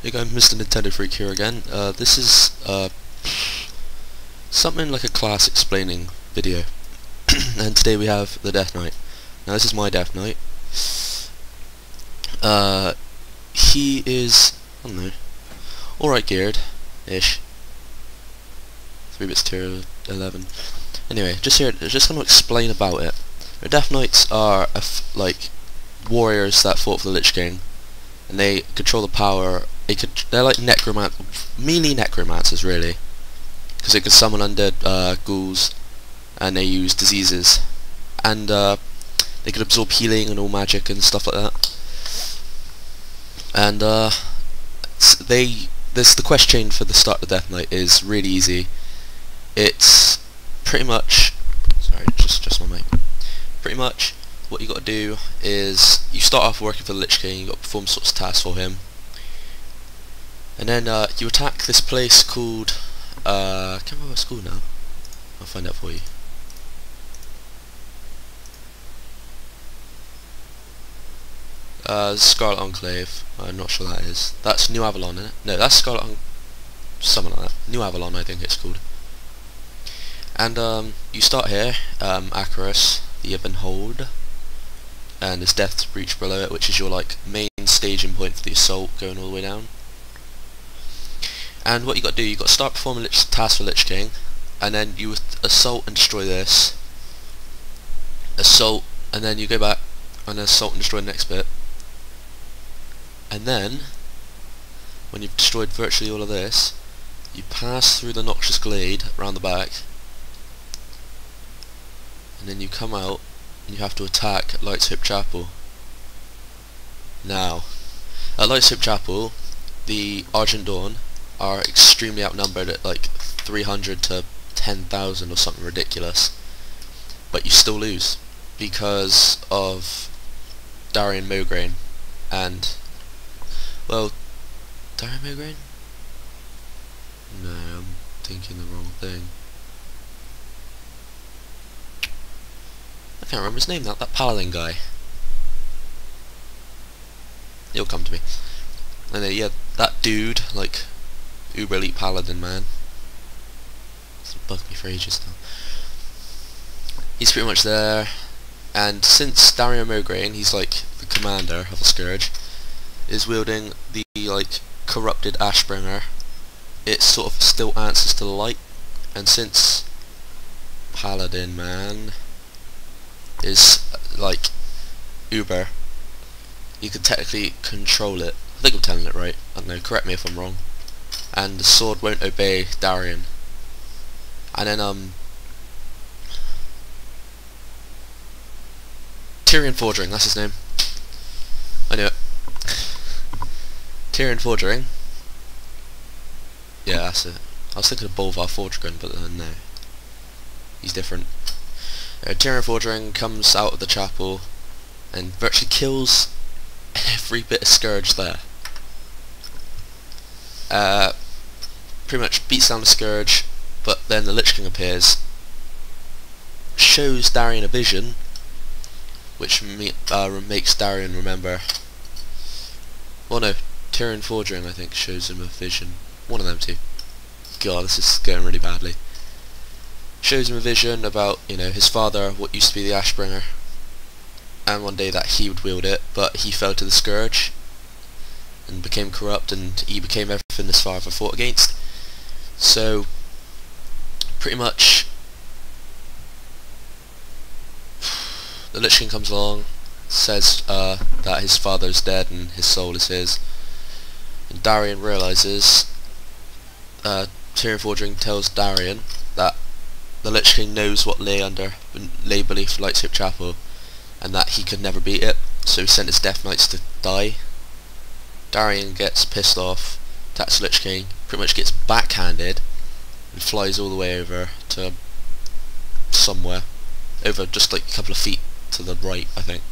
Hey guys, Mr. Nintendo Freak here again. This is something like a class explaining video. And today we have the Death Knight. Now this is my Death Knight. He is, I don't know, alright geared-ish. 3-bits tier 11. Anyway, just going to explain about it. The Death Knights are like warriors that fought for the Lich King, and they control the power. They're like melee necromancers, really, because they can summon undead ghouls, and they use diseases, and they can absorb healing and all magic and stuff like that. And the quest chain for the start of the Death Knight is really easy. It's pretty much, sorry, just my mic. Pretty much what you got to do is you start off working for the Lich King. You got to perform sorts of tasks for him. And then you attack this place called, I can't remember what it's called now. I'll find out for you. Scarlet Enclave. I'm not sure that is. That's New Avalon, isn't it? No, that's Scarlet something like that. New Avalon, I think it's called. And you start here, Acarus, the Ebenhold, and there's Death's Breach below it, which is your like main staging point for the assault, going all the way down. And what you got to do, you got to start performing tasks for Lich King, and then you assault and destroy this. Assault, and then you go back and assault and destroy the next bit. And then, when you've destroyed virtually all of this, you pass through the Noxious Glade around the back, and then you come out and you have to attack Lightshope Chapel. Now, at Lightshope Chapel, the Argent Dawn are extremely outnumbered at like 300 to 10,000 or something ridiculous, but you still lose because of Darian Mograine and, well, Darian Mograine? No, I'm thinking the wrong thing. I can't remember his name now, that paladin guy. He'll come to me. And then, yeah, that dude, like, uber elite paladin man. It's bugged me for ages now. He's pretty much there, and since Darian Mograine, he's like the commander of the Scourge, is wielding the like corrupted Ashbringer, it sort of still answers to the light, and since Paladin man is like uber, you can technically control it. I think I'm telling it right, I don't know, correct me if I'm wrong. And the sword won't obey Darian. And then Tyrion Fordring, that's his name. I knew it. Tyrion Fordring. Yeah, that's it. I was thinking of Bolvar Fordring, but no. He's different. Tyrion Fordring comes out of the chapel and virtually kills every bit of Scourge there. Pretty much beats down the Scourge, but then the Lich King appears, shows Darian a vision, which makes Darian remember. Well, no, Tyrion Fordring I think shows him a vision. One of them two. God, this is going really badly. Shows him a vision about, you know, his father, what used to be the Ashbringer, and one day that he would wield it, but he fell to the Scourge and became corrupt, and he became everything his father fought against. So, pretty much, the Lich King comes along, says that his father's dead and his soul is his, and Darian realises, Tyrion Fordring tells Darian that the Lich King knows what lay beneath Lightshope Chapel, and that he could never beat it, so he sent his Death Knights to die. Darian gets pissed off, attacks the Lich King, pretty much gets backhanded, and flies all the way over to somewhere, over just like a couple of feet to the right, I think.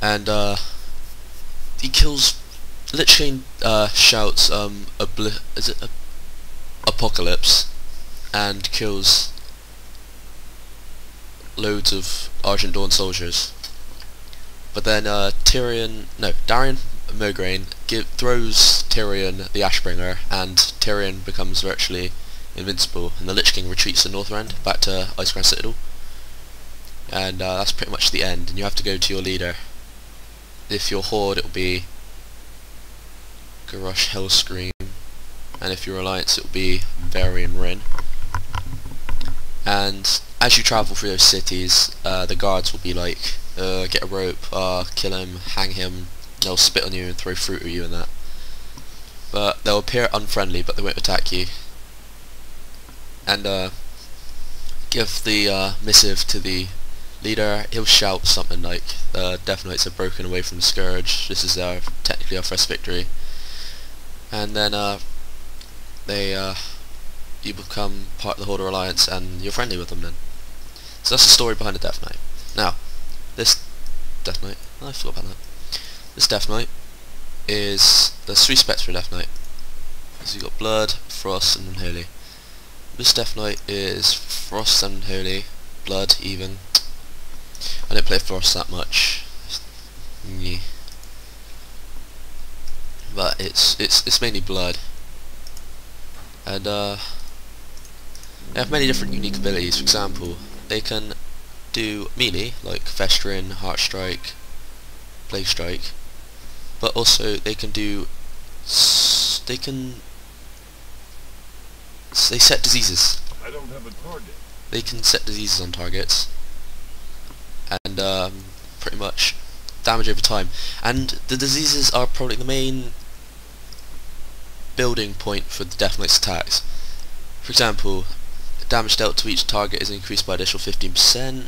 And he kills, Lich King shouts is it Apocalypse, and kills loads of Argent Dawn soldiers. But then Darian Mograine throws Tyrion the Ashbringer, and Tyrion becomes virtually invincible, and the Lich King retreats to Northrend, back to Icecrown Citadel, and that's pretty much the end, and you have to go to your leader. If you're Horde, it'll be Garrosh Hellscream, and if you're Alliance, it'll be Varian Wrynn. And as you travel through those cities, the guards will be like, get a rope, kill him, hang him, they'll spit on you and throw fruit at you and that. But they'll appear unfriendly, but they won't attack you. And give the missive to the leader. He'll shout something like, Death Knights are broken away from the Scourge, this is technically our first victory. And then you become part of the Horde Alliance and you're friendly with them then. So that's the story behind the Death Knight. Now, this Death Knight, I forgot about that. This Death Knight is, there's 3 specs for a Death Knight. So you've got Blood, Frost and Unholy. This Death Knight is Frost and Unholy, Blood even. I don't play Frost that much. But it's mainly Blood. And they have many different unique abilities. For example, they can do melee, like Festering, Heart Strike, Plague Strike, but also they can do they set diseases. I don't have a target. They can set diseases on targets, and pretty much damage over time. And the diseases are probably the main building point for the Death Knight's attacks. For example, damage dealt to each target is increased by additional 15%.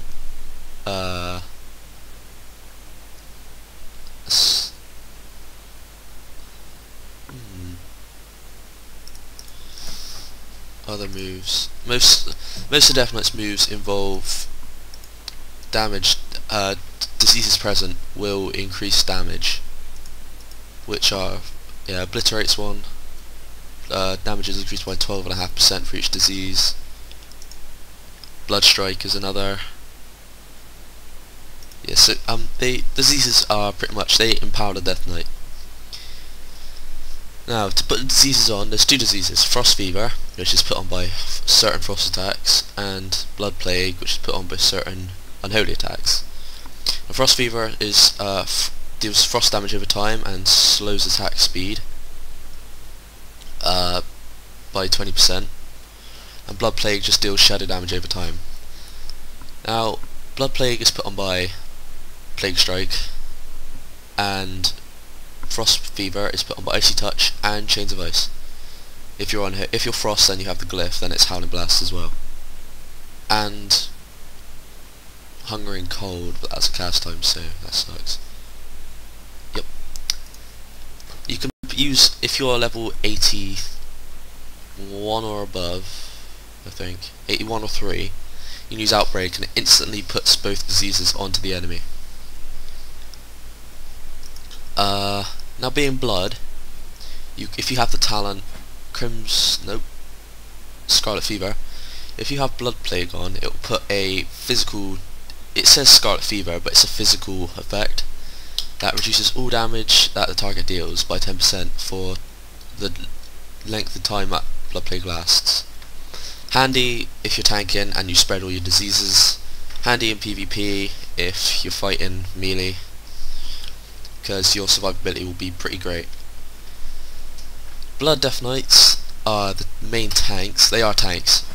Other moves. Most of Death Knight's moves involve damage. Diseases present will increase damage, which are obliterates one. Damage is increased by 12.5% for each disease. Blood Strike is another. Yeah, so diseases are pretty much, they empower the Death Knight. Now, to put the diseases on, there's 2 diseases: Frost Fever, which is put on by certain frost attacks, and Blood Plague, which is put on by certain unholy attacks. Now, Frost Fever is deals frost damage over time and slows attack speed by 20%, and Blood Plague just deals shadow damage over time. Now, Blood Plague is put on by Plague Strike, and Frost Fever is put on by Icy Touch and Chains of Ice. If you're Frost, then you have the glyph, then it's Howling Blast as well. And Hungering Cold, but that's a cast time, so that sucks. Yep. You can use, if you're level 81 or above, I think, 81 or 3, you can use Outbreak and it instantly puts both diseases onto the enemy. Now being Blood, if you have the talent Scarlet Fever, if you have Blood Plague on, it will put a physical, it says Scarlet Fever, but it's a physical effect that reduces all damage that the target deals by 10% for the length of time that Blood Plague lasts. Handy if you're tanking and you spread all your diseases. Handy in PvP if you're fighting melee, because your survivability will be pretty great. Blood Death Knights are the main tanks. They are tanks.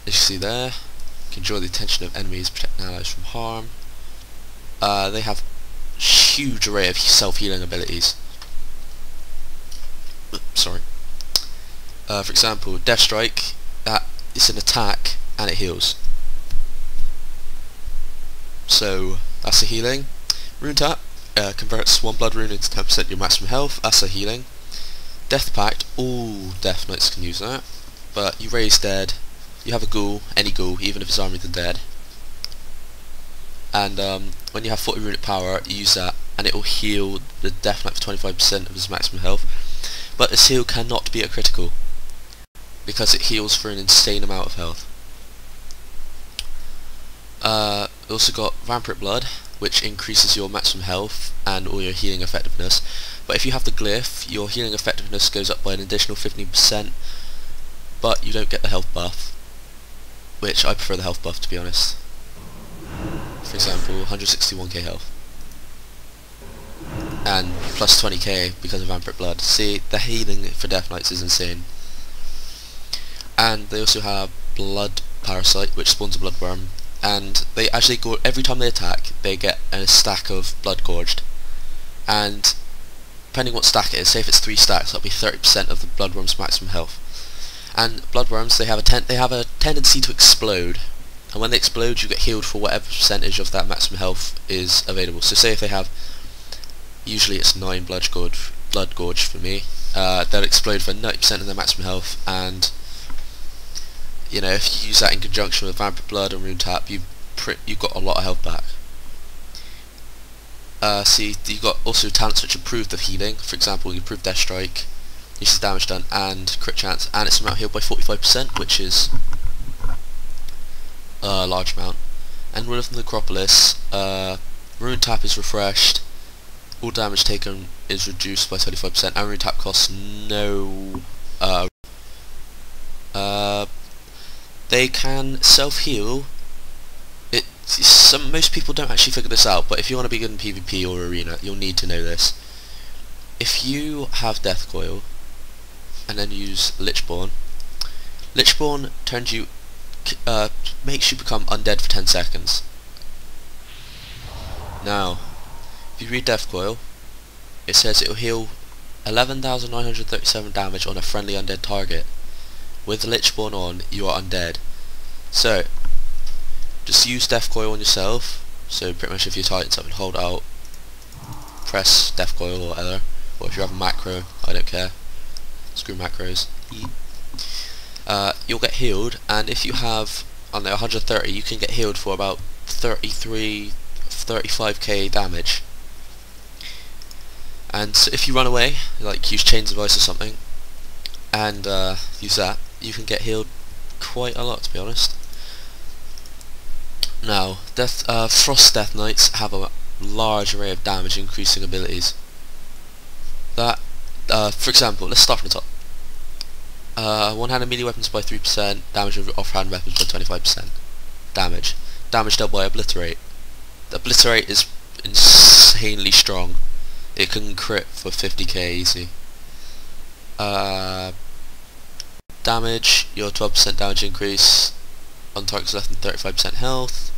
As you see there, you can draw the attention of enemies, protecting allies from harm. They have huge array of self-healing abilities. Sorry. For example, Death Strike, it's an attack and it heals. So that's a healing. Rune Tap converts 1 blood rune into 10% your maximum health. That's a healing. Death Pact, all Death Knights can use that. But you raise dead. You have a ghoul, any ghoul, even if it's Army of the Dead. And when you have 40 runic power, you use that, and it will heal the Death Knight for 25% of his maximum health. But this heal cannot be a critical, because it heals for an insane amount of health. We also got Vampiric Blood, which increases your maximum health and all your healing effectiveness, but But if you have the glyph, your healing effectiveness goes up by an additional 15%, but you don't get the health buff, which I prefer the health buff, to be honest. For example, 161k health. And plus 20k because of Vampiric Blood. See, the healing for Death Knights is insane. And they also have Blood Parasite, which spawns a Bloodworm, and they actually go, every time they attack, they get a stack of Blood Gorged. And depending what stack it is, say if it's 3 stacks, that'll be 30% of the Bloodworm's maximum health. And Bloodworms, they have a tendency to explode, and when they explode, you get healed for whatever percentage of that maximum health is available. So say if they have, usually it's 9 Blood Gorge for me, they'll explode for 90% of their maximum health, and you know, if you use that in conjunction with Vampiric Blood and Rune Tap, you've got a lot of health back. See, you've got also talents which improve the healing. For example, you improve Death Strike, increases damage done, and crit chance, and it's amount healed by 45%, which is a large amount. And Will of the Necropolis, Rune Tap is refreshed, all damage taken is reduced by 25%, and Rune Tap costs no they can self-heal. Most people don't actually figure this out, but if you want to be good in PvP or Arena, you'll need to know this. If you have Death Coil and then use Lichborn, Lichborn turns you, makes you become undead for 10 seconds. Now, if you read Death Coil, it says it will heal 11,937 damage on a friendly undead target. With Lichborn on, you are undead. So, just use Death Coil on yourself. So pretty much if you're tighten something, hold out, press Death Coil or whatever. Or if you have a macro, I don't care. Screw macros. You'll get healed, and if you have, I don't know, 130, you can get healed for about 35k damage. And so if you run away, like use Chains of Ice or something, and use that, you can get healed quite a lot, to be honest. Now, Frost Death Knights have a large array of damage increasing abilities. That, for example, let's start from the top. One-handed melee weapons by 3%, damage of off-hand weapons by 25%. Damage dealt by Obliterate. The Obliterate is insanely strong. It can crit for 50k easy. Damage, your 12% damage increase on targets less than 35% health.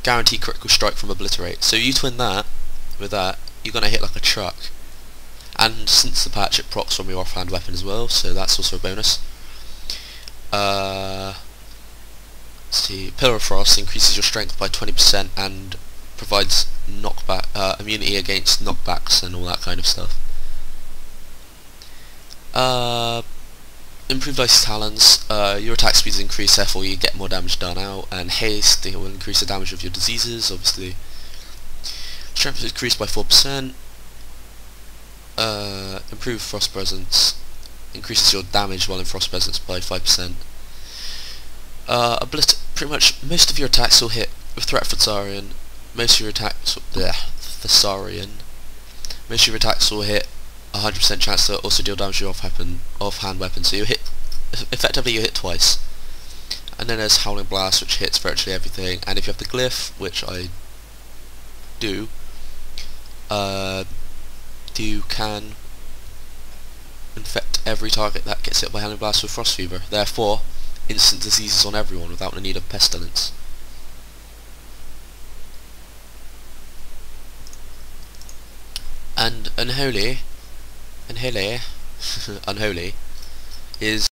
Guaranteed critical strike from Obliterate. So you twin that with that, you're gonna hit like a truck. And since the patch, it procs from your offhand weapon as well, so that's also a bonus. Let's see, Pillar of Frost increases your strength by 20% and provides knockback, immunity against knockbacks and all that kind of stuff. Improved Icy Talons, your attack speeds increase, therefore you get more damage done out, and Haste, it will increase the damage of your diseases, obviously. Strength is increased by 4%. Improved Frost Presence, increases your damage while in Frost Presence by 5%. Pretty much most of your attacks will hit with Threat Thessarian. Most of your attacks will hit 100% chance to also deal damage to your off-hand weapon. So you hit, effectively you hit twice. And then there's Howling Blast, which hits virtually everything. And if you have the glyph, which I do, you can infect every target that gets hit by Howling Blast with Frost Fever. Therefore, instant diseases on everyone without the need of Pestilence. And Unholy is